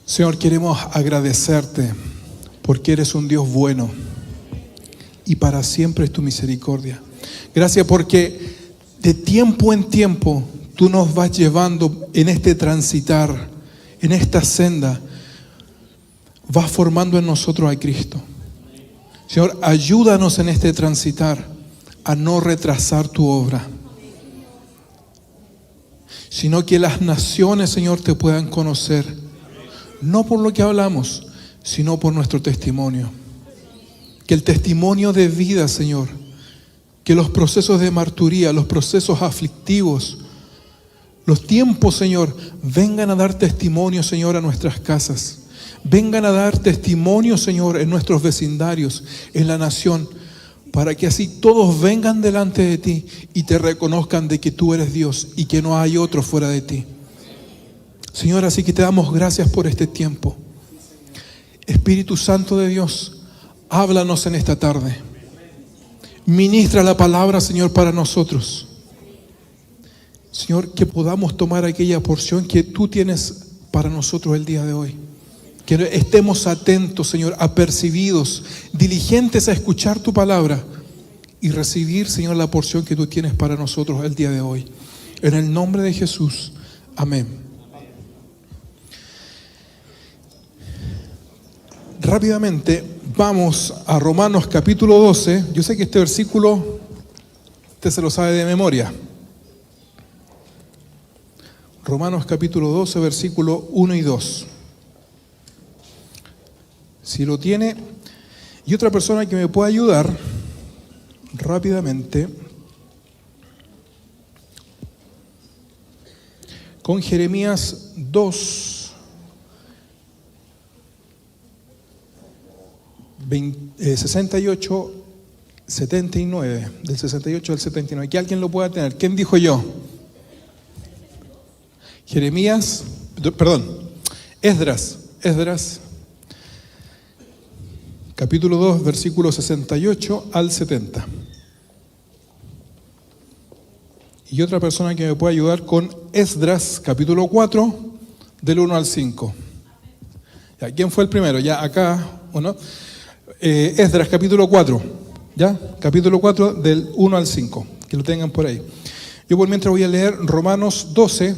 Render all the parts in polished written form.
Señor, queremos agradecerte porque eres un Dios bueno y para siempre es tu misericordia. Gracias porque de tiempo en tiempo tú nos vas llevando en este transitar, en esta senda, vas formando en nosotros a Cristo. Señor, ayúdanos en este transitar a no retrasar tu obra, sino que las naciones, Señor, te puedan conocer, no por lo que hablamos, sino por nuestro testimonio. Que el testimonio de vida, Señor, que los procesos de martirio, los procesos aflictivos, los tiempos, Señor, vengan a dar testimonio, Señor, a nuestras casas. Vengan a dar testimonio, Señor, en nuestros vecindarios, en la nación, para que así todos vengan delante de ti y te reconozcan de que tú eres Dios y que no hay otro fuera de ti. Señor, así que te damos gracias por este tiempo. Espíritu Santo de Dios, háblanos en esta tarde. Ministra la palabra, Señor, para nosotros. Señor, que podamos tomar aquella porción que tú tienes para nosotros el día de hoy. Que estemos atentos, Señor, apercibidos, diligentes a escuchar tu palabra y recibir, Señor, la porción que tú tienes para nosotros el día de hoy. En el nombre de Jesús. Amén. Rápidamente vamos a Romanos capítulo 12. Yo sé que este versículo usted se lo sabe de memoria. Romanos capítulo 12, versículo 1 y 2. Si lo tiene, y otra persona que me pueda ayudar rápidamente con Jeremías 2, 68, 79, del 68 al 79, que alguien lo pueda tener. ¿Quién dijo yo? Esdras, capítulo 2, versículo 68 al 70. Y otra persona que me pueda ayudar con Esdras, capítulo 4, del 1 al 5. ¿Ya? ¿Quién fue el primero? Ya acá, ¿o no? Esdras, capítulo 4, ¿ya? Capítulo 4, del 1 al 5, que lo tengan por ahí. Yo por mientras voy a leer Romanos 12,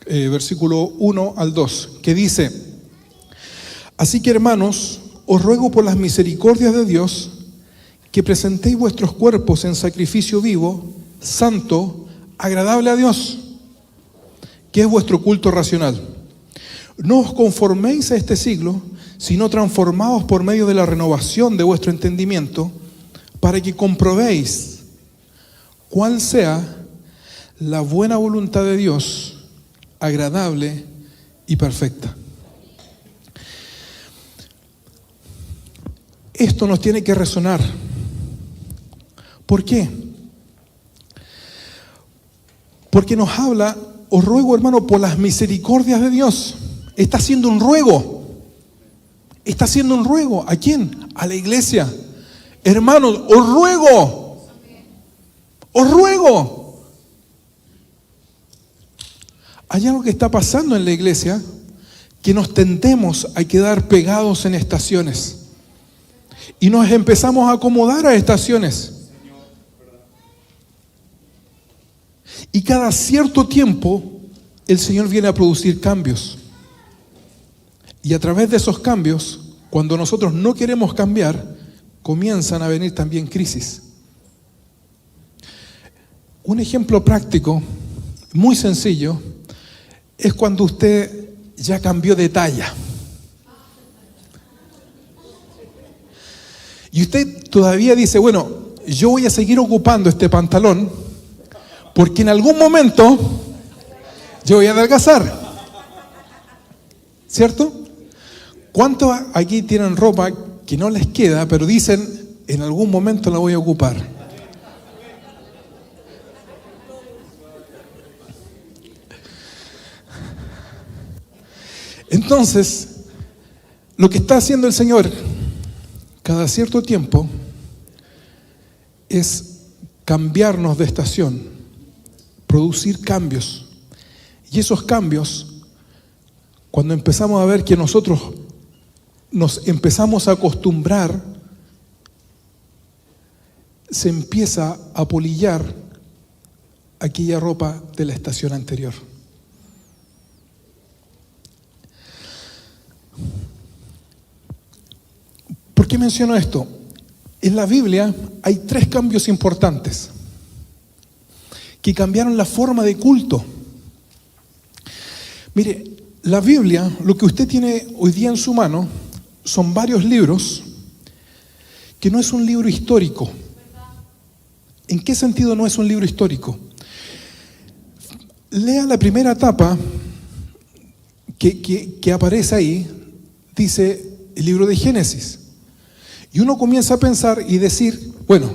versículo 1 al 2, que dice: así que, hermanos, os ruego por las misericordias de Dios que presentéis vuestros cuerpos en sacrificio vivo, santo, agradable a Dios, que es vuestro culto racional. No os conforméis a este siglo, sino transformaos por medio de la renovación de vuestro entendimiento, para que comprobéis cuál sea la buena voluntad de Dios, agradable y perfecta. Esto nos tiene que resonar. ¿Por qué? Porque nos habla, os ruego, hermano, por las misericordias de Dios. Está haciendo un ruego. Está haciendo un ruego. ¿A quién? A la iglesia. Hermanos, os ruego. Os ruego. Hay algo que está pasando en la iglesia, que nos tendemos a quedar pegados en estaciones. Y nos empezamos a acomodar a estaciones. Y cada cierto tiempo el Señor viene a producir cambios. Y a través de esos cambios, cuando nosotros no queremos cambiar, comienzan a venir también crisis. Un ejemplo práctico, muy sencillo, es cuando usted ya cambió de talla. Y usted todavía dice, bueno, yo voy a seguir ocupando este pantalón porque en algún momento yo voy a adelgazar. ¿Cierto? ¿Cuántos aquí tienen ropa que no les queda, pero dicen, en algún momento la voy a ocupar? Entonces, lo que está haciendo el Señor cada cierto tiempo es cambiarnos de estación, producir cambios. Y esos cambios cuando empezamos a ver que nosotros nos empezamos a acostumbrar, se empieza a polillar aquella ropa de la estación anterior. ¿Por qué menciono esto? En la Biblia hay 3 cambios importantes que cambiaron la forma de culto. Mire, la Biblia, lo que usted tiene hoy día en su mano, son varios libros, que no es un libro histórico. ¿En qué sentido no es un libro histórico? Lea la primera etapa que aparece ahí, dice el libro de Génesis. Y uno comienza a pensar y decir, bueno,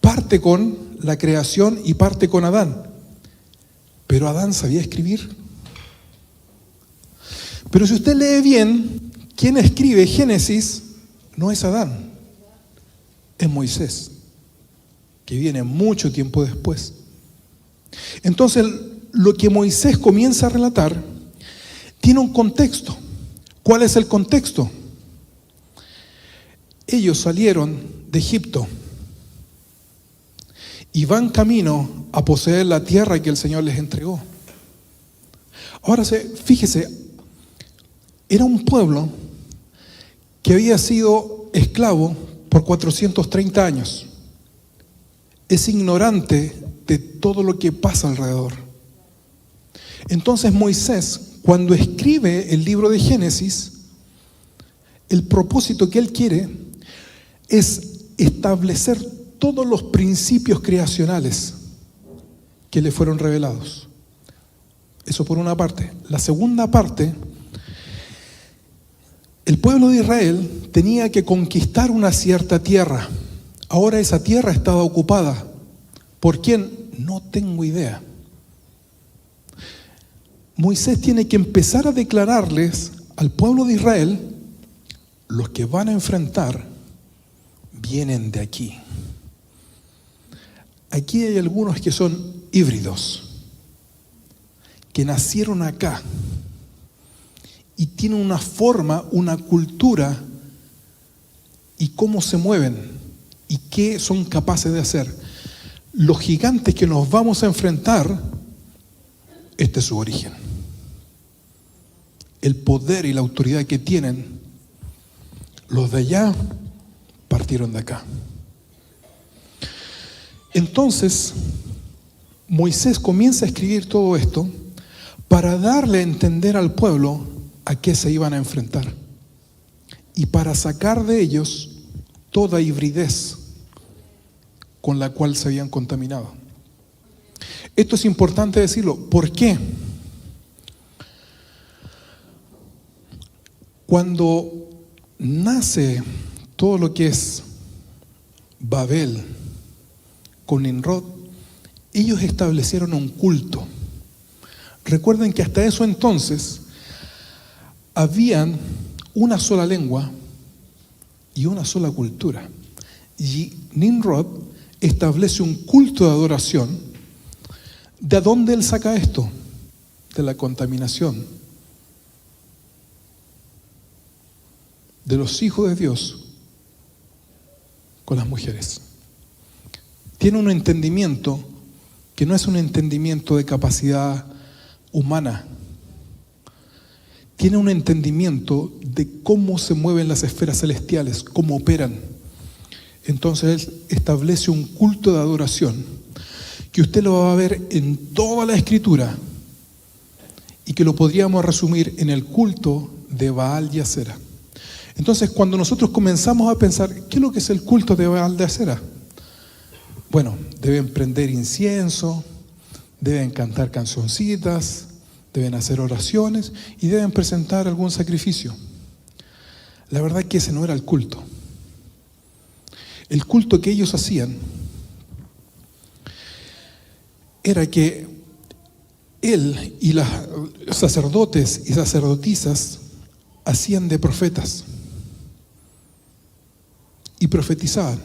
parte con la creación y parte con Adán. Pero Adán sabía escribir. Pero si usted lee bien, quien escribe Génesis no es Adán, es Moisés, que viene mucho tiempo después. Entonces, lo que Moisés comienza a relatar tiene un contexto. ¿Cuál es el contexto? Ellos salieron de Egipto y van camino a poseer la tierra que el Señor les entregó. Ahora fíjese, era un pueblo que había sido esclavo por 430 años. Es ignorante de todo lo que pasa alrededor. Entonces Moisés, cuando escribe el libro de Génesis, el propósito que él quiere es establecer todos los principios creacionales que le fueron revelados. Eso por una parte. La segunda parte, el pueblo de Israel tenía que conquistar una cierta tierra. Ahora esa tierra estaba ocupada. ¿Por quién? No tengo idea. Moisés tiene que empezar a declararles al pueblo de Israel: los que van a enfrentar vienen de aquí. Aquí hay algunos que son híbridos, que nacieron acá y tienen una forma, una cultura y cómo se mueven y qué son capaces de hacer. Los gigantes que nos vamos a enfrentar, este es su origen. El poder y la autoridad que tienen, los de allá partieron de acá. Entonces, Moisés comienza a escribir todo esto para darle a entender al pueblo a qué se iban a enfrentar y para sacar de ellos toda hibridez con la cual se habían contaminado. Esto es importante decirlo. ¿Por qué? Cuando nace todo lo que es Babel con Nimrod, ellos establecieron un culto. Recuerden que hasta eso entonces habían una sola lengua y una sola cultura. Y Nimrod establece un culto de adoración. ¿De dónde él saca esto? De la contaminación de los hijos de Dios con las mujeres. Tiene un entendimiento que no es un entendimiento de capacidad humana. Tiene un entendimiento de cómo se mueven las esferas celestiales, cómo operan. Entonces él establece un culto de adoración que usted lo va a ver en toda la Escritura y que lo podríamos resumir en el culto de Baal y Asera. Entonces, cuando nosotros comenzamos a pensar, ¿qué es lo que es el culto de Baal de Asera? Bueno, deben prender incienso, deben cantar cancioncitas, deben hacer oraciones y deben presentar algún sacrificio. La verdad es que ese no era el culto. El culto que ellos hacían era que él y los sacerdotes y sacerdotisas hacían de profetas y profetizaban.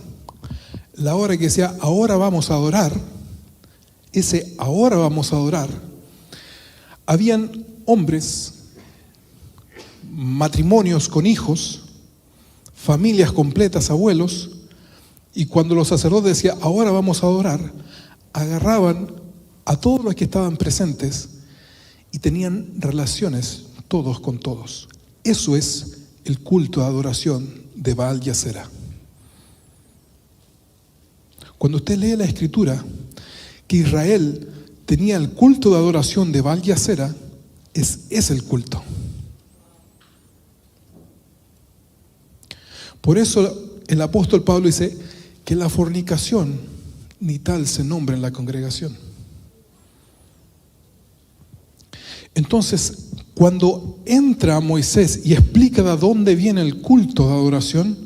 La hora que sea ahora vamos a adorar, ese ahora vamos a adorar, habían hombres matrimonios con hijos, familias completas, abuelos, y cuando los sacerdotes decían, ahora vamos a adorar, agarraban a todos los que estaban presentes y tenían relaciones todos con todos. Eso es el culto de adoración de Baal y Asera. Cuando usted lee la Escritura, que Israel tenía el culto de adoración de Baal y Asera, es el culto. Por eso el apóstol Pablo dice que la fornicación ni tal se nombra en la congregación. Entonces, cuando entra Moisés y explica de dónde viene el culto de adoración,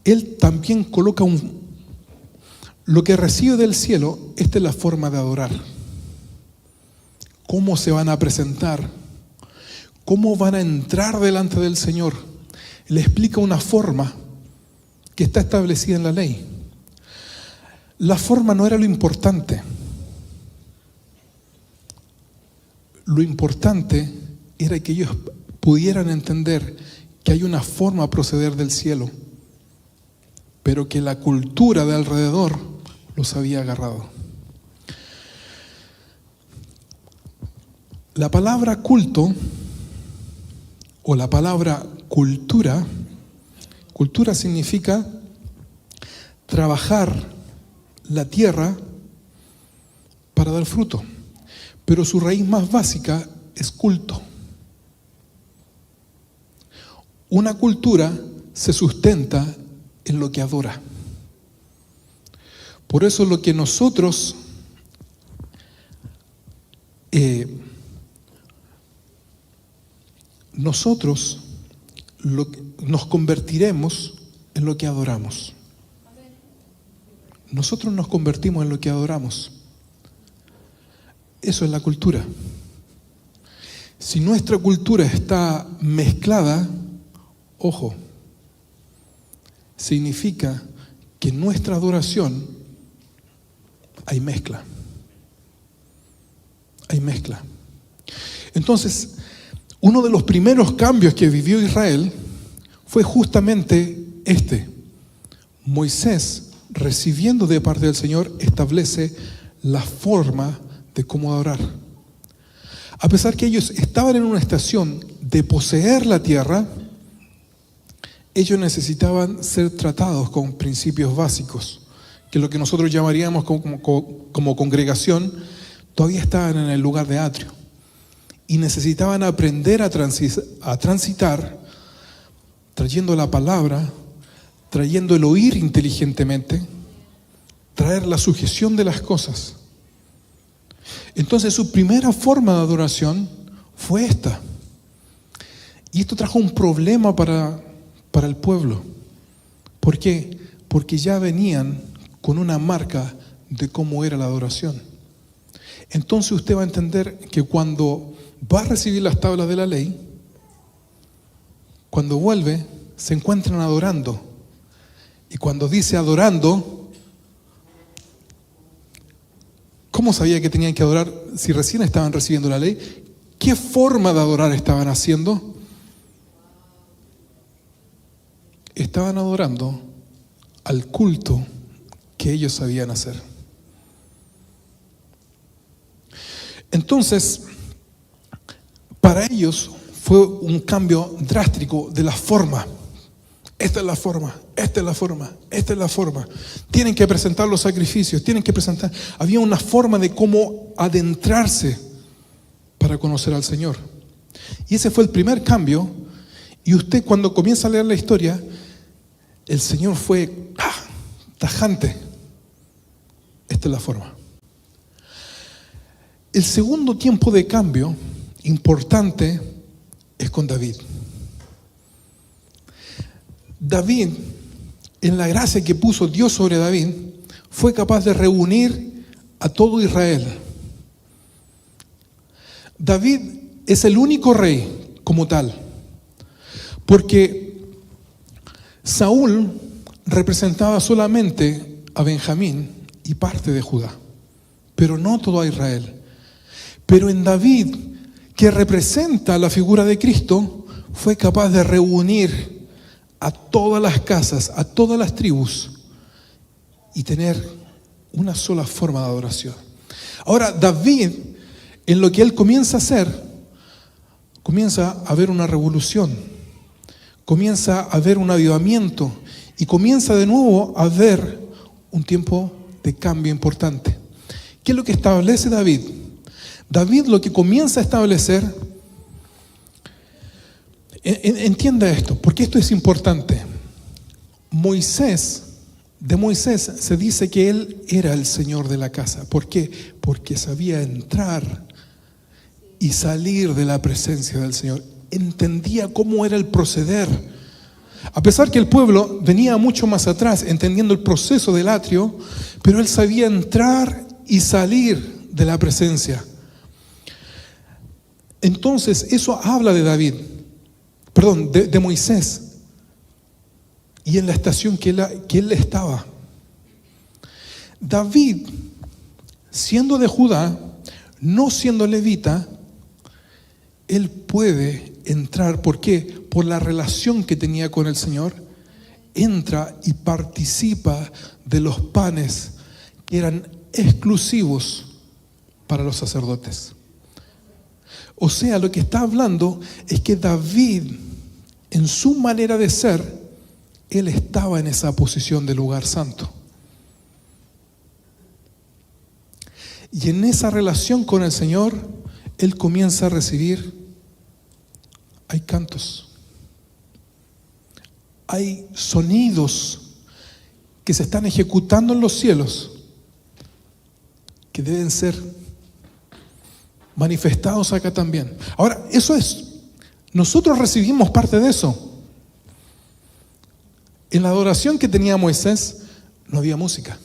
él también coloca lo que recibe del cielo. Esta es la forma de adorar. ¿Cómo se van a presentar? ¿Cómo van a entrar delante del Señor? Le explica una forma que está establecida en la ley. La forma no era lo importante. Lo importante era que ellos pudieran entender que hay una forma de proceder del cielo, pero que la cultura de alrededor los había agarrado. La palabra culto o la palabra cultura significa trabajar la tierra para dar fruto, pero su raíz más básica es culto. Una cultura se sustenta en lo que adora. Por eso lo que nosotros nos convertiremos en lo que adoramos. Nosotros nos convertimos en lo que adoramos. Eso es la cultura. Si nuestra cultura está mezclada, ojo, significa que en nuestra adoración hay mezcla. Hay mezcla. Entonces, uno de los primeros cambios que vivió Israel fue justamente este. Moisés, recibiendo de parte del Señor, establece la forma de cómo adorar. A pesar que ellos estaban en una estación de poseer la tierra, ellos necesitaban ser tratados con principios básicos, que lo que nosotros llamaríamos como congregación, todavía estaban en el lugar de atrio. Y necesitaban aprender a transitar, trayendo la palabra, trayendo el oír inteligentemente, traer la sujeción de las cosas. Entonces su primera forma de adoración fue esta. Y esto trajo un problema para el pueblo. ¿Por qué? Porque ya venían con una marca de cómo era la adoración. Entonces usted va a entender que cuando va a recibir las tablas de la ley, cuando vuelve, se encuentran adorando. Y cuando dice adorando, ¿cómo sabía que tenían que adorar si recién estaban recibiendo la ley? ¿Qué forma de adorar estaban haciendo? Estaban adorando al culto que ellos sabían hacer. Entonces, para ellos fue un cambio drástico de la forma. Esta es la forma, esta es la forma, esta es la forma. Tienen que presentar los sacrificios, tienen que presentar. Había una forma de cómo adentrarse para conocer al Señor. Y ese fue el primer cambio. Y usted, cuando comienza a leer la historia, el Señor fue tajante. Esta es la forma. El segundo tiempo de cambio importante es con David. David, en la gracia que puso Dios sobre David, fue capaz de reunir a todo Israel. David es el único rey como tal, porque Saúl representaba solamente a Benjamín y parte de Judá, pero no todo a Israel. Pero en David, que representa la figura de Cristo, fue capaz de reunir a todas las casas, a todas las tribus y tener una sola forma de adoración. Ahora, David, en lo que él comienza a hacer, comienza a haber una revolución, comienza a haber un avivamiento y comienza de nuevo a haber un tiempo de cambio importante. ¿Qué es lo que establece David? David lo que comienza a establecer, entienda esto, porque esto es importante. De Moisés se dice que él era el señor de la casa. ¿Por qué? Porque sabía entrar y salir de la presencia del Señor. Entendía cómo era el proceder. A pesar que el pueblo venía mucho más atrás, entendiendo el proceso del atrio, pero él sabía entrar y salir de la presencia. Entonces, eso habla de David, de Moisés, y en la estación que él estaba. David, siendo de Judá, no siendo levita, él puede entrar. ¿Por qué? Por la relación que tenía con el Señor. Entra y participa de los panes que eran exclusivos para los sacerdotes. O sea, lo que está hablando es que David, en su manera de ser, él estaba en esa posición de lugar santo. Y en esa relación con el Señor, él comienza a recibir, hay cantos, hay sonidos que se están ejecutando en los cielos, que deben ser manifestados acá también. Ahora, nosotros recibimos parte de eso. En la adoración que tenía Moisés, no había música,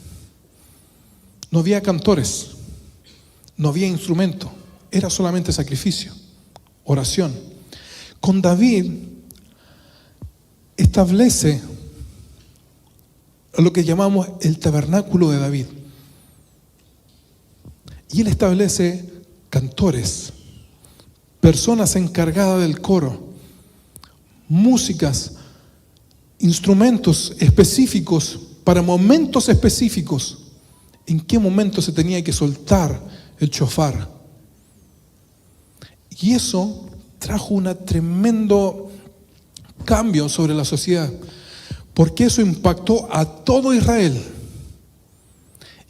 no había cantores, no había instrumento, era solamente sacrificio, oración. Con David establece lo que llamamos el tabernáculo de David. Y él establece cantores, personas encargadas del coro, músicas, instrumentos específicos para momentos específicos. ¿En qué momento se tenía que soltar el shofar? Y eso trajo un tremendo cambio sobre la sociedad, porque eso impactó a todo Israel.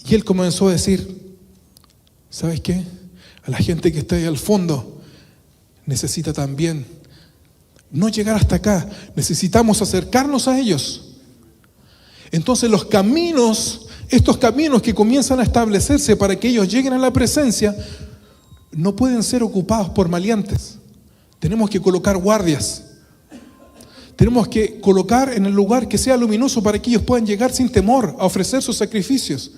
Y él comenzó a decir, ¿sabes qué? A la gente que está ahí al fondo necesita también no llegar hasta acá, necesitamos acercarnos a ellos. Entonces estos caminos que comienzan a establecerse para que ellos lleguen a la presencia, no pueden ser ocupados por maleantes. Tenemos que colocar guardias. Tenemos que colocar en el lugar que sea luminoso para que ellos puedan llegar sin temor a ofrecer sus sacrificios.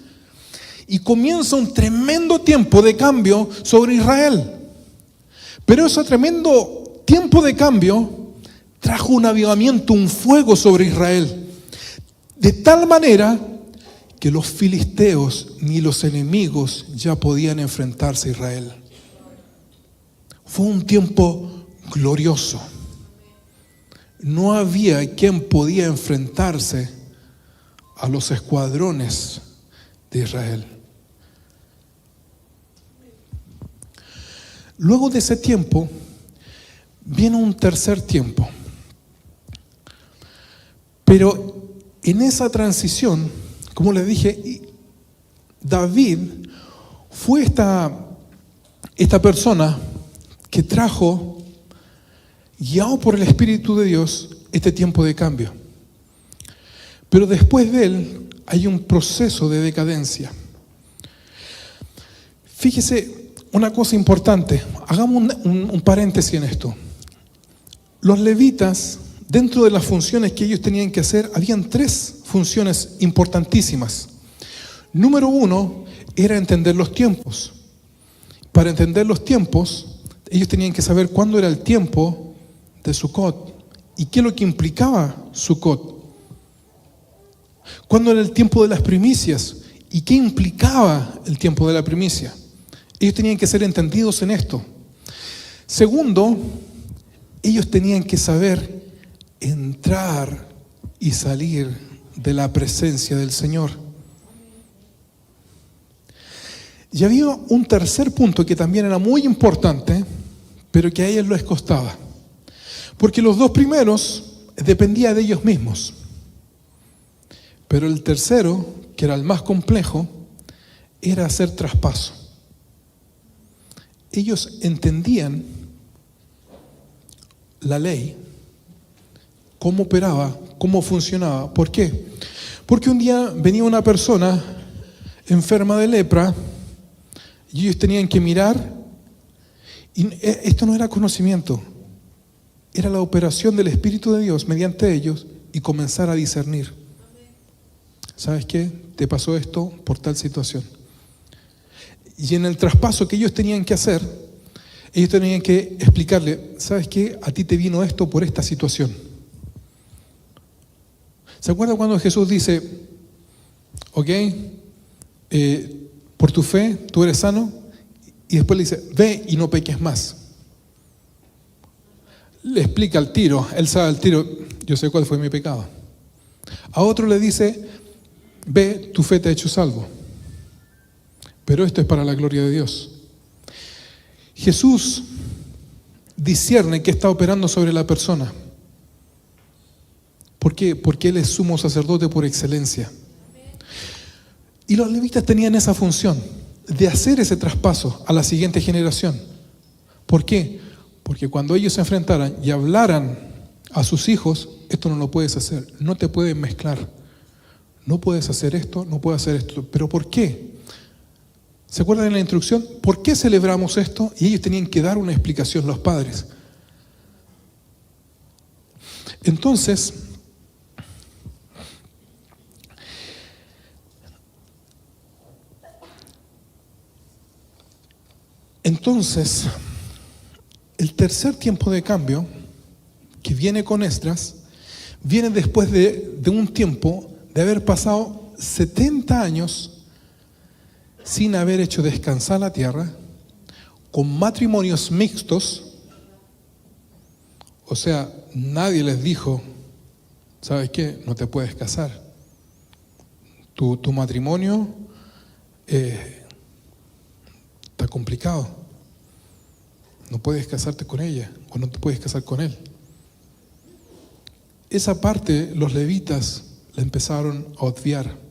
Y comienza un tremendo tiempo de cambio sobre Israel. Pero ese tremendo tiempo de cambio trajo un avivamiento, un fuego sobre Israel. De tal manera que los filisteos ni los enemigos ya podían enfrentarse a Israel. Fue un tiempo glorioso. No había quien podía enfrentarse a los escuadrones de Israel. Luego de ese tiempo viene un tercer tiempo. Pero en esa transición, como les dije, David fue esta persona que trajo, guiado por el Espíritu de Dios, este tiempo de cambio. Pero después de él hay un proceso de decadencia. Fíjese una cosa importante, hagamos un paréntesis en esto. Los levitas, dentro de las funciones que ellos tenían que hacer, habían 3 funciones importantísimas. Número 1 era entender los tiempos. Para entender los tiempos, ellos tenían que saber cuándo era el tiempo de Sukkot y qué es lo que implicaba Sukkot. Cuándo era el tiempo de las primicias y qué implicaba el tiempo de la primicia. Ellos tenían que ser entendidos en esto. Segundo, ellos tenían que saber entrar y salir de la presencia del Señor. Y había un tercer punto que también era muy importante, pero que a ellos les costaba. Porque los dos primeros dependían de ellos mismos. Pero el tercero, que era el más complejo, era hacer traspaso. Ellos entendían la ley, cómo operaba, cómo funcionaba. ¿Por qué? Porque un día venía una persona enferma de lepra y ellos tenían que mirar, y esto no era conocimiento, era la operación del Espíritu de Dios mediante ellos y comenzar a discernir. ¿Sabes qué? Te pasó esto por tal situación. Y en el traspaso que ellos tenían que hacer, ellos tenían que explicarle, ¿sabes qué? A ti te vino esto por esta situación. ¿Se acuerdan cuando Jesús dice, ok, por tu fe tú eres sano? Y después le dice, ve y no peques más. Le explica al tiro, él sabe al tiro, yo sé cuál fue mi pecado. A otro le dice, ve, tu fe te ha hecho salvo. Pero esto es para la gloria de Dios. Jesús discierne qué está operando sobre la persona. ¿Por qué? Porque Él es sumo sacerdote por excelencia. Y los levitas tenían esa función de hacer ese traspaso a la siguiente generación. ¿Por qué? Porque cuando ellos se enfrentaran y hablaran a sus hijos, esto no lo puedes hacer, no te pueden mezclar. No puedes hacer esto, no puedes hacer esto. ¿Pero por qué? ¿Se acuerdan de la instrucción? ¿Por qué celebramos esto? Y ellos tenían que dar una explicación, los padres. Entonces, el tercer tiempo de cambio que viene con Esdras, viene después de un tiempo de haber pasado 70 años sin haber hecho descansar la tierra, con matrimonios mixtos. O sea, nadie les dijo, ¿sabes qué? No te puedes casar. Tu matrimonio está complicado. No puedes casarte con ella o no te puedes casar con él. Esa parte los levitas la empezaron a obviar.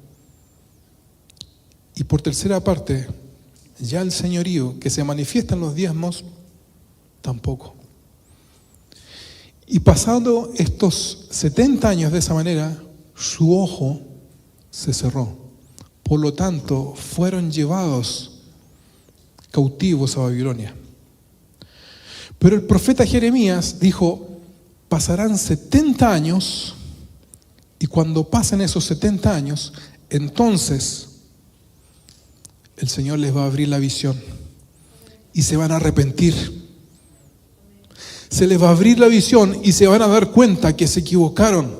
Y por tercera parte, ya el señorío que se manifiesta en los diezmos, tampoco. Y pasando estos 70 años de esa manera, su ojo se cerró. Por lo tanto, fueron llevados cautivos a Babilonia. Pero el profeta Jeremías dijo, pasarán 70 años, y cuando pasen esos 70 años, entonces el Señor les va a abrir la visión y se van a arrepentir. Se les va a abrir la visión y se van a dar cuenta que se equivocaron,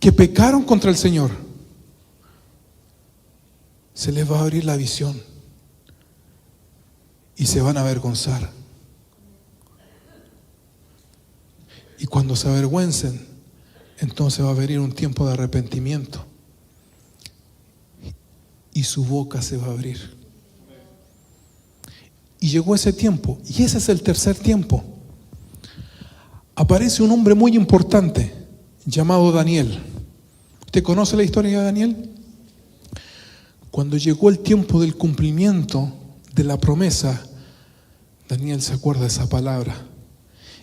que pecaron contra el Señor. Se les va a abrir la visión y se van a avergonzar. Y cuando se avergüencen, entonces va a venir un tiempo de arrepentimiento y su boca se va a abrir. Y llegó ese tiempo, y ese es el tercer tiempo. Aparece un hombre muy importante llamado Daniel. ¿Usted conoce la historia de Daniel? Cuando llegó el tiempo del cumplimiento de la promesa, Daniel se acuerda de esa palabra.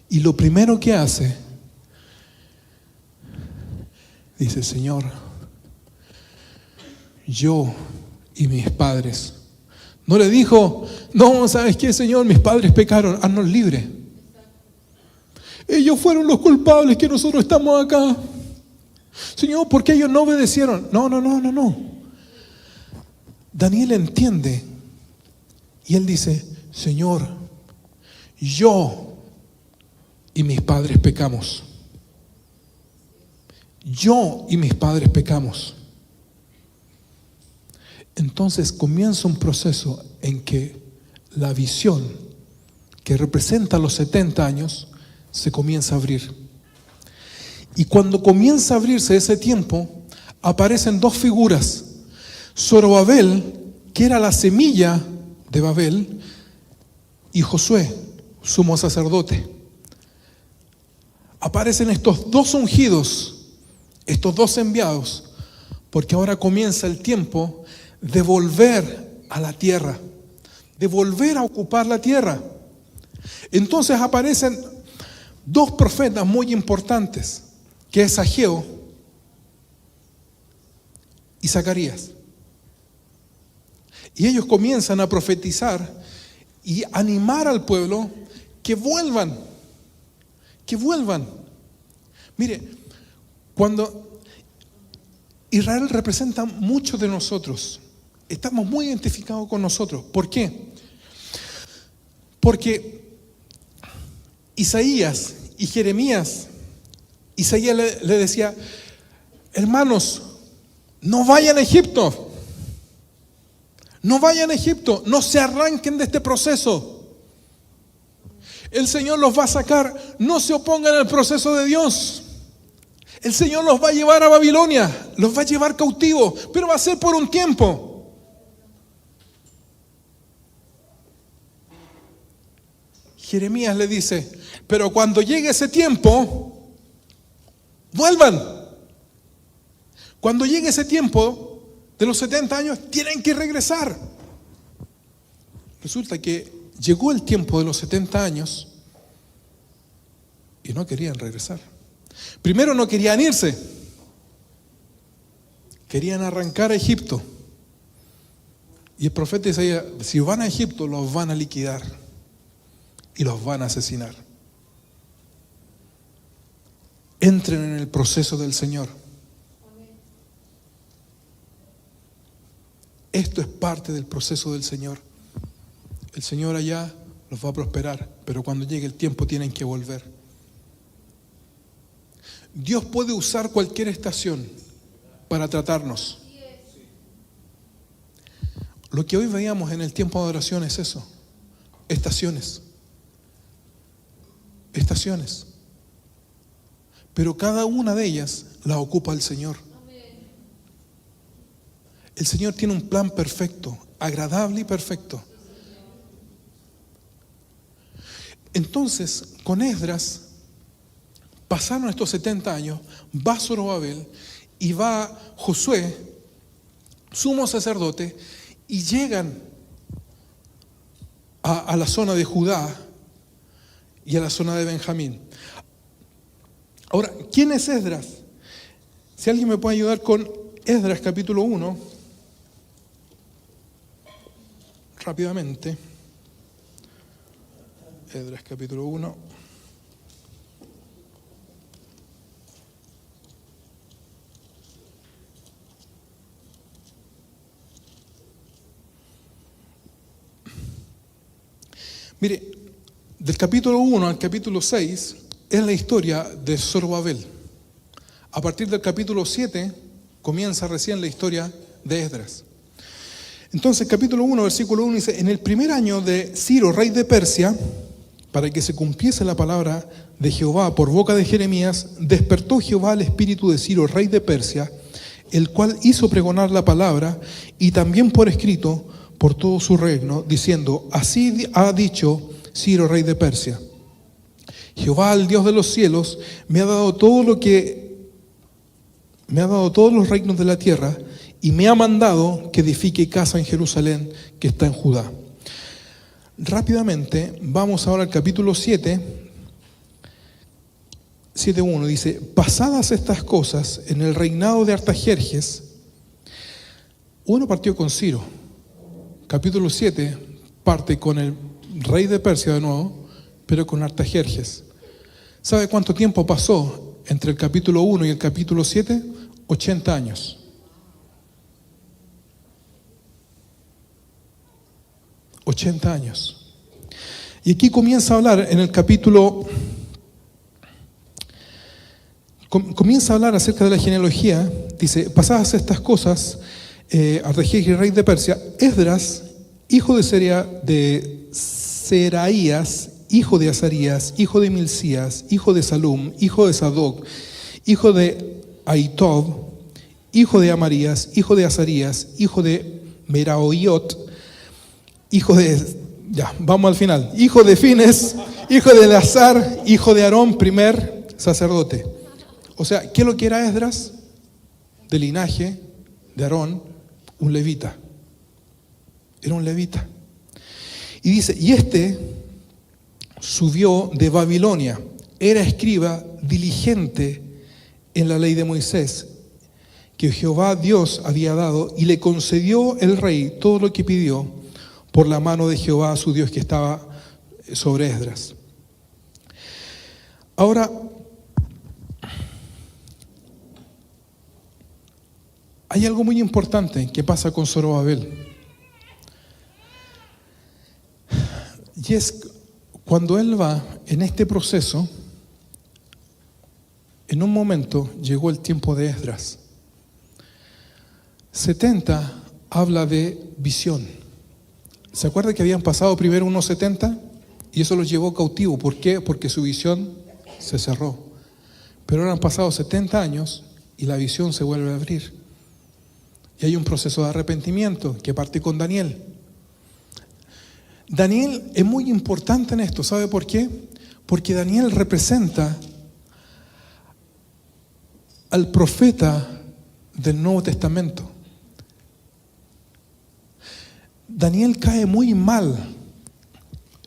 Y lo primero que hace, dice, Señor, yo y mis padres. No le dijo, no, ¿sabes qué, Señor? Mis padres pecaron, haznos libres. Ellos fueron los culpables que nosotros estamos acá. Señor, ¿por qué ellos no obedecieron? No. Daniel entiende y él dice, Señor, yo y mis padres pecamos. Yo y mis padres pecamos. Entonces comienza un proceso en que la visión que representa los 70 años se comienza a abrir. Y cuando comienza a abrirse ese tiempo, aparecen dos figuras. Zorobabel, que era la semilla de Babel, y Josué, sumo sacerdote. Aparecen estos dos ungidos, estos dos enviados, porque ahora comienza el tiempo de volver a la tierra, de volver a ocupar la tierra. Entonces aparecen dos profetas muy importantes, que es Ageo y Zacarías. Y ellos comienzan a profetizar y animar al pueblo que vuelvan, que vuelvan. Mire, cuando Israel representa mucho de nosotros, estamos muy identificados con nosotros. ¿Por qué? Porque Isaías y Jeremías, Isaías le decía: hermanos, no vayan a Egipto, no vayan a Egipto, no se arranquen de este proceso. El Señor los va a sacar, no se opongan al proceso de Dios. El Señor los va a llevar a Babilonia, los va a llevar cautivos, pero va a ser por un tiempo. Jeremías le dice: pero cuando llegue ese tiempo, vuelvan. Cuando llegue ese tiempo de los 70 años, tienen que regresar. Resulta que llegó el tiempo de los 70 años y no querían regresar. Primero no querían irse, querían arrancar a Egipto. Y el profeta Isaías: si van a Egipto, los van a liquidar y los van a asesinar. Entren en el proceso del Señor. Esto es parte del proceso del Señor. El Señor allá los va a prosperar, pero cuando llegue el tiempo tienen que volver. Dios puede usar cualquier estación para tratarnos. Lo que hoy veíamos en el tiempo de adoración es eso: estaciones. Estaciones. Pero cada una de ellas la ocupa el Señor. El Señor tiene un plan perfecto, agradable y perfecto. Entonces, con Esdras, pasaron estos 70 años, va Zorobabel y va Josué, sumo sacerdote, y llegan a la zona de Judá y a la zona de Benjamín. Ahora, ¿quién es Esdras? Si alguien me puede ayudar con Esdras capítulo 1, rápidamente. Esdras capítulo 1. Mire, del capítulo 1 al capítulo 6 es la historia de Zorobabel. A partir del capítulo 7 comienza recién la historia de Esdras. Entonces, capítulo 1, versículo 1 dice: en el primer año de Ciro, rey de Persia, para que se cumpliese la palabra de Jehová por boca de Jeremías, despertó Jehová el espíritu de Ciro, rey de Persia, el cual hizo pregonar la palabra, y también por escrito, por todo su reino, diciendo: así ha dicho Ciro, rey de Persia: Jehová, el Dios de los cielos, me ha dado todos los reinos de la tierra, y me ha mandado que edifique casa en Jerusalén, que está en Judá. Rápidamente, vamos ahora al capítulo 7:1, dice: pasadas estas cosas, en el reinado de Artajerjes, uno partió con Ciro. Capítulo 7 parte con el rey de Persia de nuevo, pero con Artajerjes. ¿Sabe cuánto tiempo pasó entre el capítulo 1 y el capítulo 7? 80 años. 80 años. Y aquí comienza a hablar en el capítulo, comienza a hablar acerca de la genealogía. Dice: pasadas estas cosas, Artajerjes, rey de Persia, Esdras, hijo de Seraías, hijo de Azarías, hijo de Milcías, hijo de Salum, hijo de Sadoc, hijo de Ahitob, hijo de Amarías, hijo de Azarías, hijo de Meraoiot, hijo de, vamos al final, hijo de Fines, hijo de Eleazar, hijo de Aarón, primer sacerdote. O sea, ¿qué es lo que era Esdras? Del linaje de Aarón, un levita. Era un levita. Y dice, y subió de Babilonia, era escriba diligente en la ley de Moisés, que Jehová Dios había dado, y le concedió el rey todo lo que pidió por la mano de Jehová su Dios que estaba sobre Esdras. Ahora, hay algo muy importante que pasa con Zorobabel. Y es cuando él va en este proceso, en un momento llegó el tiempo de Esdras. 70 habla de visión. ¿Se acuerda que habían pasado primero unos 70? Y eso los llevó cautivo. ¿Por qué? Porque su visión se cerró. Pero ahora han pasado 70 años y la visión se vuelve a abrir. Y hay un proceso de arrepentimiento que parte con Daniel. Daniel es muy importante en esto. ¿Sabe por qué? Porque Daniel representa al profeta del Nuevo Testamento. Daniel cae muy mal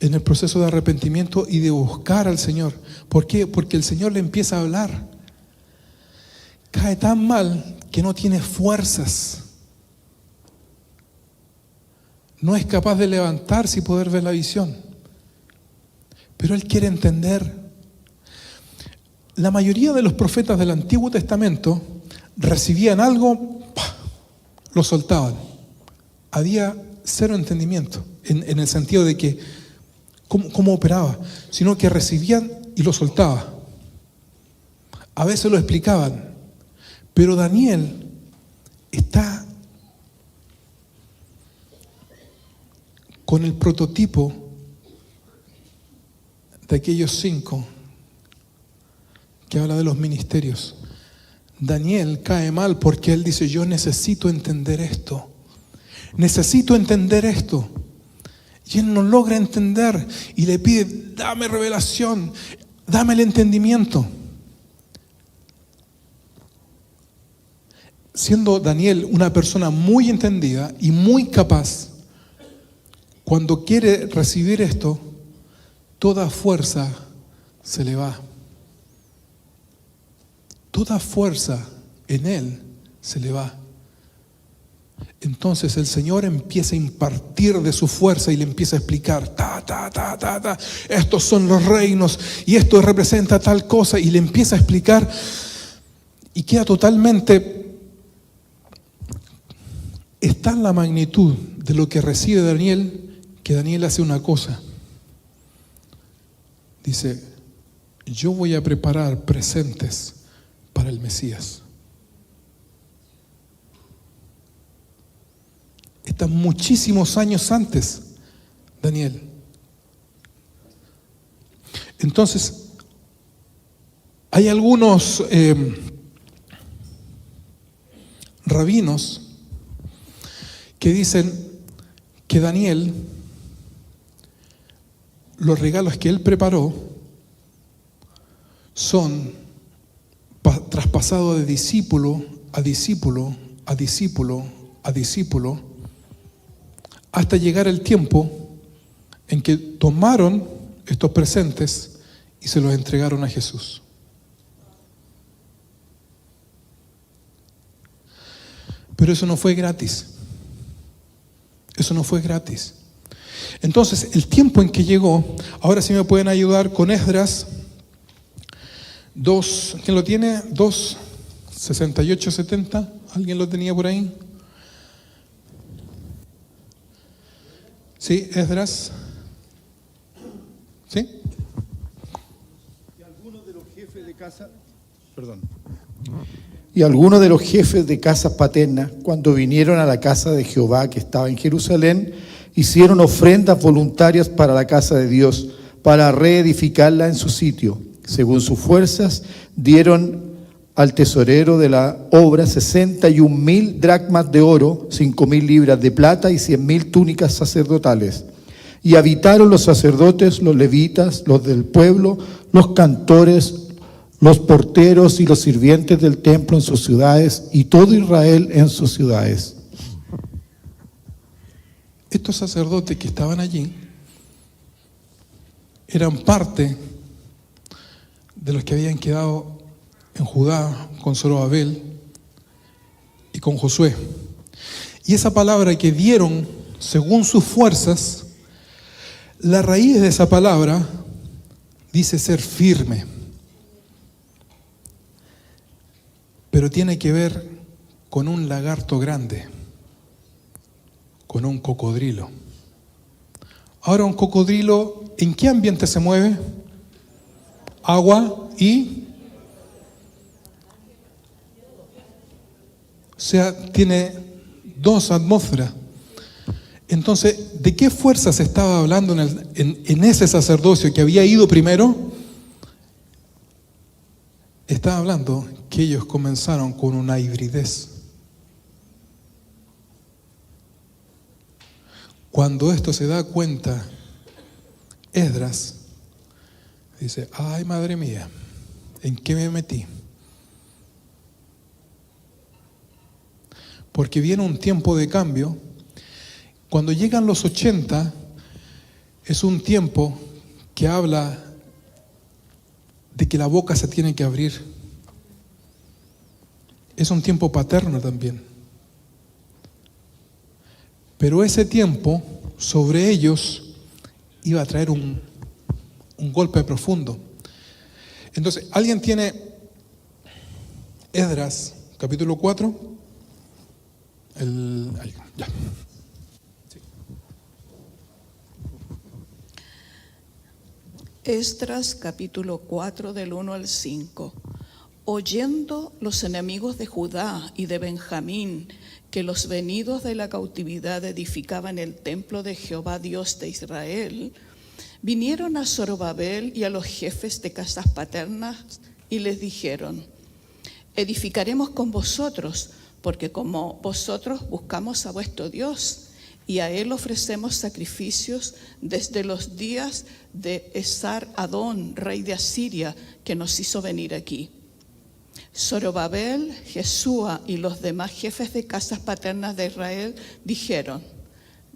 en el proceso de arrepentimiento y de buscar al Señor. ¿Por qué? Porque el Señor le empieza a hablar. Cae tan mal que no tiene fuerzas. No es capaz de levantarse y poder ver la visión. Pero él quiere entender. La mayoría de los profetas del Antiguo Testamento recibían algo, lo soltaban. Había cero entendimiento en el sentido de que cómo operaba, sino que recibían y lo soltaban. A veces lo explicaban, pero Daniel está con el prototipo de aquellos 5 que habla de los ministerios. Daniel cae mal porque él dice, yo necesito entender esto. Necesito entender esto. Y él no logra entender y le pide, dame revelación, dame el entendimiento. Siendo Daniel una persona muy entendida y muy capaz, cuando quiere recibir esto, toda fuerza se le va. Toda fuerza en él se le va. Entonces el Señor empieza a impartir de su fuerza y le empieza a explicar, estos son los reinos y esto representa tal cosa, y le empieza a explicar y queda totalmente, está en la magnitud de lo que recibe Daniel, que Daniel hace una cosa. Dice, yo voy a preparar presentes para el Mesías. Está muchísimos años antes, Daniel. Entonces, hay algunos rabinos que dicen que Daniel, los regalos que él preparó son traspasados de discípulo a discípulo, a discípulo, a discípulo, hasta llegar el tiempo en que tomaron estos presentes y se los entregaron a Jesús. Pero eso no fue gratis. Eso no fue gratis. Entonces, el tiempo en que llegó, ahora sí me pueden ayudar con Esdras 2, ¿quién lo tiene? 2:68-70, ¿alguien lo tenía por ahí? ¿Sí? Esdras. ¿Sí? Y algunos de los jefes de casas paternas, cuando vinieron a la casa de Jehová que estaba en Jerusalén, hicieron ofrendas voluntarias para la casa de Dios, para reedificarla en su sitio. Según sus fuerzas, dieron al tesorero de la obra 61.000 dracmas de oro, 5.000 libras de plata y 100.000 túnicas sacerdotales. Y habitaron los sacerdotes, los levitas, los del pueblo, los cantores, los porteros y los sirvientes del templo en sus ciudades, y todo Israel en sus ciudades. Estos sacerdotes que estaban allí eran parte de los que habían quedado en Judá con Zorobabel y con Josué. Y esa palabra que dieron según sus fuerzas, la raíz de esa palabra dice ser firme, pero tiene que ver con un lagarto grande, con un cocodrilo. Ahora, un cocodrilo, ¿en qué ambiente se mueve? Agua y... O sea, tiene 2 atmósferas. Entonces, ¿de qué fuerza se estaba hablando en ese sacerdocio que había ido primero? Estaba hablando que ellos comenzaron con una hibridez. Cuando esto se da cuenta, Esdras dice: ay, madre mía, ¿en qué me metí? Porque viene un tiempo de cambio. Cuando llegan los 80, es un tiempo que habla de que la boca se tiene que abrir. Es un tiempo paterno también. Pero ese tiempo sobre ellos iba a traer un golpe profundo. Entonces, ¿alguien tiene Esdras, capítulo 4? Ya. Sí. Esdras, capítulo 4, del 1 al 5. Oyendo los enemigos de Judá y de Benjamín que los venidos de la cautividad edificaban el templo de Jehová Dios de Israel, vinieron a Zorobabel y a los jefes de casas paternas y les dijeron: edificaremos con vosotros, porque como vosotros buscamos a vuestro Dios, y a él ofrecemos sacrificios desde los días de Esar-Adón, rey de Asiria, que nos hizo venir aquí. Zorobabel, Jesúa y los demás jefes de casas paternas de Israel dijeron: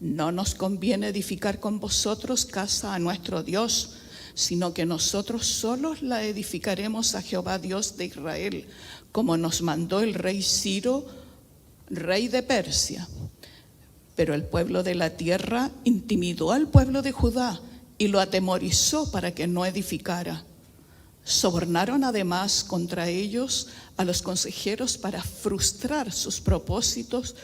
no nos conviene edificar con vosotros casa a nuestro Dios, sino que nosotros solos la edificaremos a Jehová Dios de Israel, como nos mandó el rey Ciro, rey de Persia. Pero el pueblo de la tierra intimidó al pueblo de Judá y lo atemorizó para que no edificara. Sobornaron además contra ellos a los consejeros para frustrar sus propósitos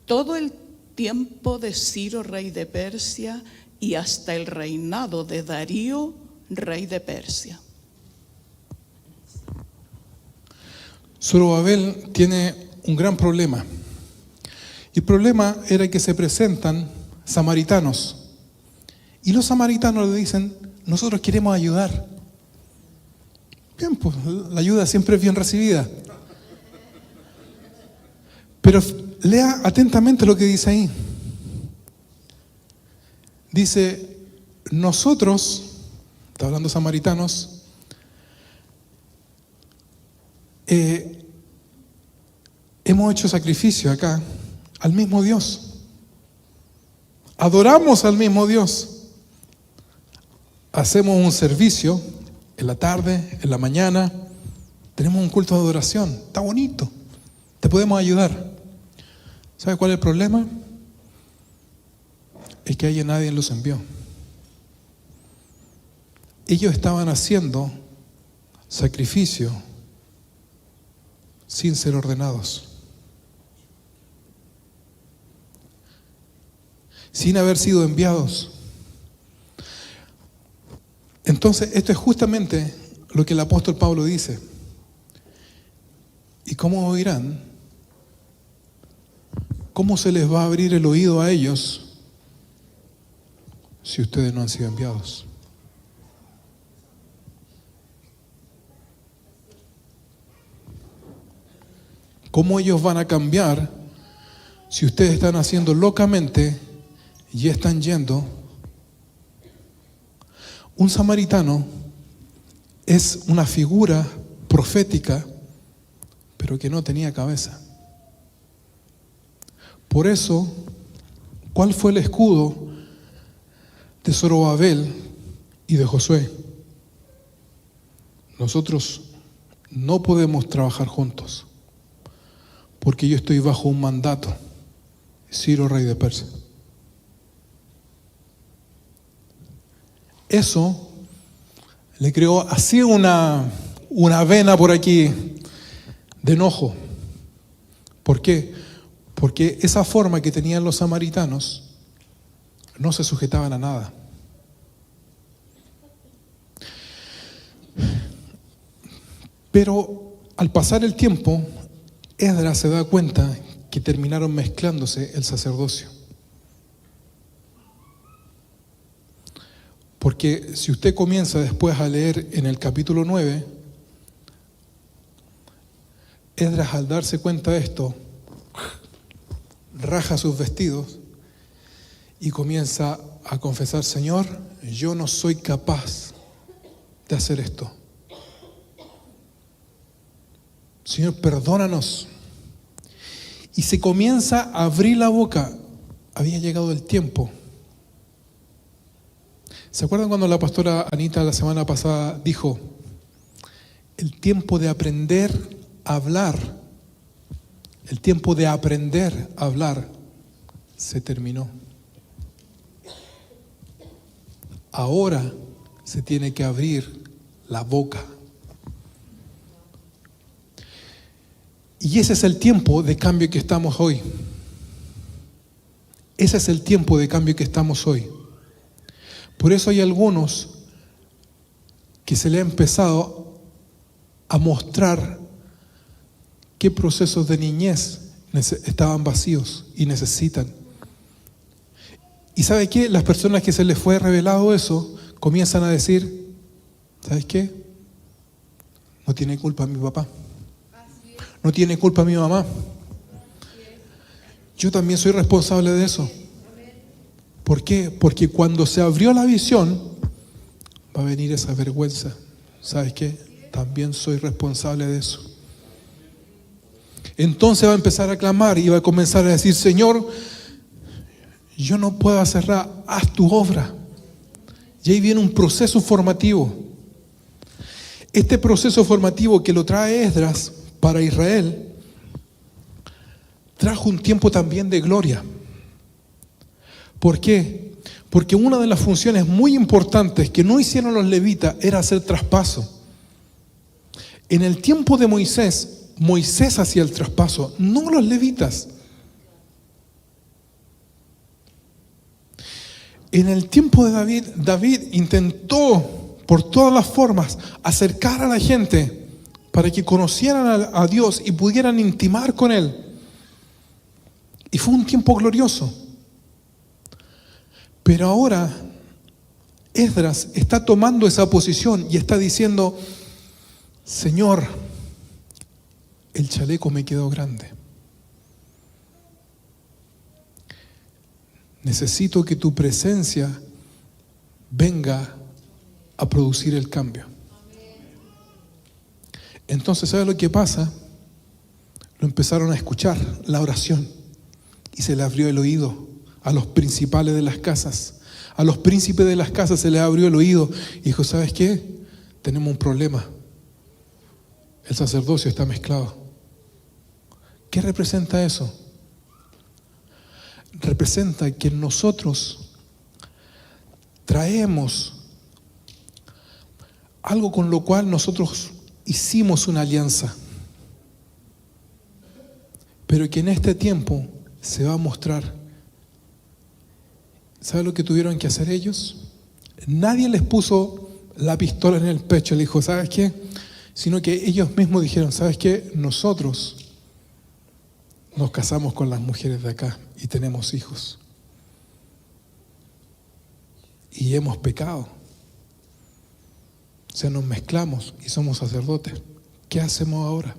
todo el tiempo de Ciro, rey de Persia, y hasta el reinado de Darío, rey de Persia. Zorobabel tiene un gran problema. Y el problema era que se presentan samaritanos. Y los samaritanos le dicen: nosotros queremos ayudar. Bien, pues la ayuda siempre es bien recibida. Pero lea atentamente lo que dice ahí. Dice: nosotros, está hablando samaritanos, hemos hecho sacrificio acá al mismo Dios. Adoramos al mismo Dios. Hacemos un servicio en la tarde, en la mañana. Tenemos un culto de adoración. Está bonito. Te podemos ayudar. ¿Sabe cuál es el problema? Es que ahí nadie los envió. Ellos estaban haciendo sacrificio sin ser ordenados, sin haber sido enviados. Entonces, esto es justamente lo que el apóstol Pablo dice. ¿Y cómo oirán? ¿Cómo se les va a abrir el oído a ellos si ustedes no han sido enviados? ¿Cómo ellos van a cambiar si ustedes están haciendo locamente y están yendo? Un samaritano es una figura profética, pero que no tenía cabeza. Por eso, ¿cuál fue el escudo de Zorobabel y de Josué? Nosotros no podemos trabajar juntos, porque yo estoy bajo un mandato, Ciro, rey de Persia. Eso le creó así una vena por aquí de enojo. ¿Por qué? Porque esa forma que tenían los samaritanos no se sujetaban a nada. Pero al pasar el tiempo, Esdras se da cuenta que terminaron mezclándose el sacerdocio. Porque si usted comienza después a leer en el capítulo 9, Esdras, al darse cuenta de esto, raja sus vestidos y comienza a confesar: Señor, yo no soy capaz de hacer esto. Señor, perdónanos. Y se comienza a abrir la boca. Había llegado el tiempo. ¿Se acuerdan cuando la pastora Anita la semana pasada dijo: el tiempo de aprender a hablar, el tiempo de aprender a hablar se terminó? Ahora se tiene que abrir la boca. Y ese es el tiempo de cambio que estamos hoy. Ese es el tiempo de cambio que estamos hoy. Por eso hay algunos que se le ha empezado a mostrar qué procesos de niñez estaban vacíos y necesitan. ¿Y sabe qué? Las personas que se les fue revelado eso comienzan a decir: ¿sabes qué? No tiene culpa mi papá. No tiene culpa mi mamá. Yo también soy responsable de eso. ¿Por qué? Porque cuando se abrió la visión, va a venir esa vergüenza. ¿Sabes qué? También soy responsable de eso. Entonces va a empezar a clamar y va a comenzar a decir: Señor, yo no puedo hacer nada, haz tu obra. Y ahí viene un proceso formativo. Este proceso formativo que lo trae Esdras para Israel, trajo un tiempo también de gloria. ¿Por qué? Porque una de las funciones muy importantes que no hicieron los levitas era hacer traspaso. En el tiempo de Moisés, Moisés hacía el traspaso, no los levitas. En el tiempo de David, David intentó por todas las formas acercar a la gente para que conocieran a Dios y pudieran intimar con Él. Y fue un tiempo glorioso. Pero ahora Esdras está tomando esa posición y está diciendo: Señor, el chaleco me quedó grande. Necesito que tu presencia venga a producir el cambio. Entonces, ¿sabe lo que pasa? Lo empezaron a escuchar, la oración, y se le abrió el oído a los principales de las casas. A los príncipes de las casas se les abrió el oído y dijo: ¿sabes qué? Tenemos un problema. El sacerdocio está mezclado. ¿Qué representa eso? Representa que nosotros traemos algo con lo cual nosotros hicimos una alianza, pero que en este tiempo se va a mostrar. ¿Sabe lo que tuvieron que hacer ellos? Nadie les puso la pistola en el pecho, le dijo: ¿sabes qué? Sino que ellos mismos dijeron: ¿sabes qué? Nosotros nos casamos con las mujeres de acá y tenemos hijos. Y hemos pecado. O sea, nos mezclamos y somos sacerdotes. ¿Qué hacemos ahora?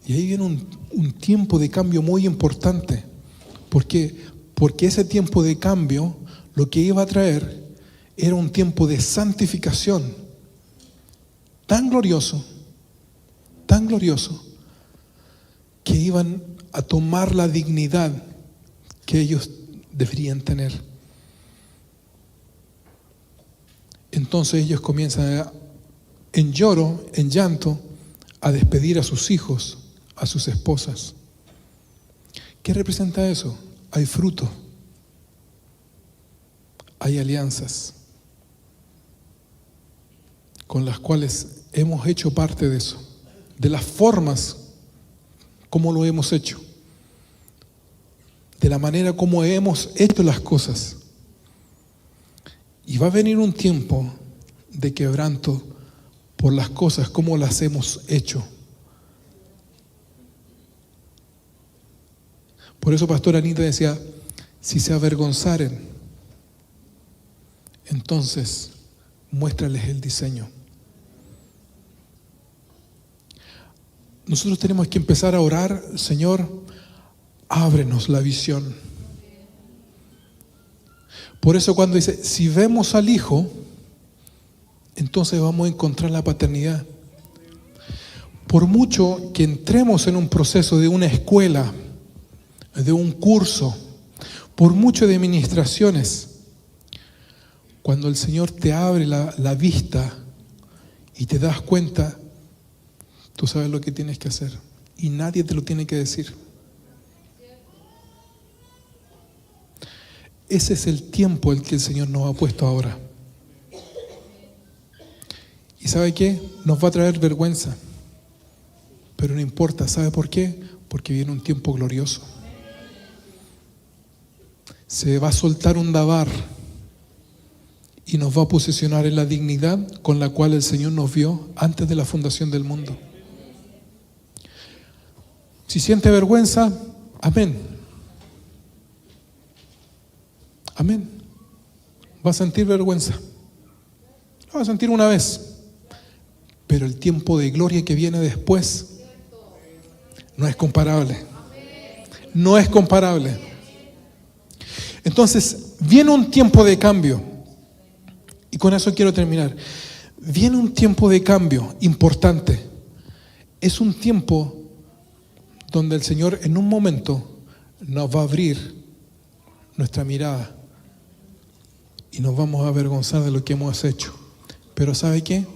Y ahí viene un tiempo de cambio muy importante. ¿Por qué? Porque ese tiempo de cambio lo que iba a traer era un tiempo de santificación tan glorioso, que iban a tomar la dignidad que ellos deberían tener. Entonces ellos comienzan en lloro, en llanto, a despedir a sus hijos, a sus esposas. ¿Qué representa eso? Hay fruto, hay alianzas con las cuales hemos hecho parte de eso, de las formas como lo hemos hecho, de la manera como hemos hecho las cosas. Y va a venir un tiempo de quebranto por las cosas como las hemos hecho. Por eso Pastor Anita decía, si se avergonzaren, entonces muéstrales el diseño. Nosotros tenemos que empezar a orar, Señor, ábrenos la visión. Por eso cuando dice, si vemos al Hijo, entonces vamos a encontrar la paternidad. Por mucho que entremos en un proceso de una escuela, de un curso, por mucho de administraciones, cuando el Señor te abre la vista y te das cuenta, tú sabes lo que tienes que hacer y nadie te lo tiene que decir. Ese es el tiempo el que el Señor nos ha puesto ahora. ¿Y sabe qué? Nos va a traer vergüenza, pero no importa. ¿Sabe por qué? Porque viene un tiempo glorioso. Se va a soltar un dabar y nos va a posicionar en la dignidad con la cual el Señor nos vio antes de la fundación del mundo. Si siente vergüenza, amén. Amén. Va a sentir vergüenza. Lo va a sentir una vez. Pero el tiempo de gloria que viene después no es comparable. No es comparable. Entonces, viene un tiempo de cambio. Y con eso quiero terminar. Viene un tiempo de cambio importante. Es un tiempo donde el Señor en un momento nos va a abrir nuestra mirada y nos vamos a avergonzar de lo que hemos hecho. Pero ¿sabe qué?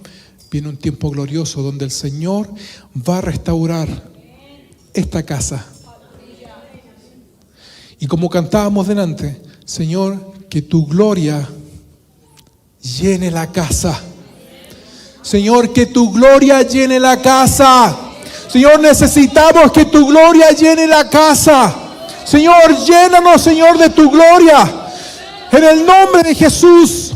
Viene un tiempo glorioso donde el Señor va a restaurar esta casa. Y como cantábamos delante, Señor, que tu gloria llene la casa. Señor, que tu gloria llene la casa. Señor, necesitamos que tu gloria llene la casa. Señor, llénanos, Señor, de tu gloria. En el nombre de Jesús.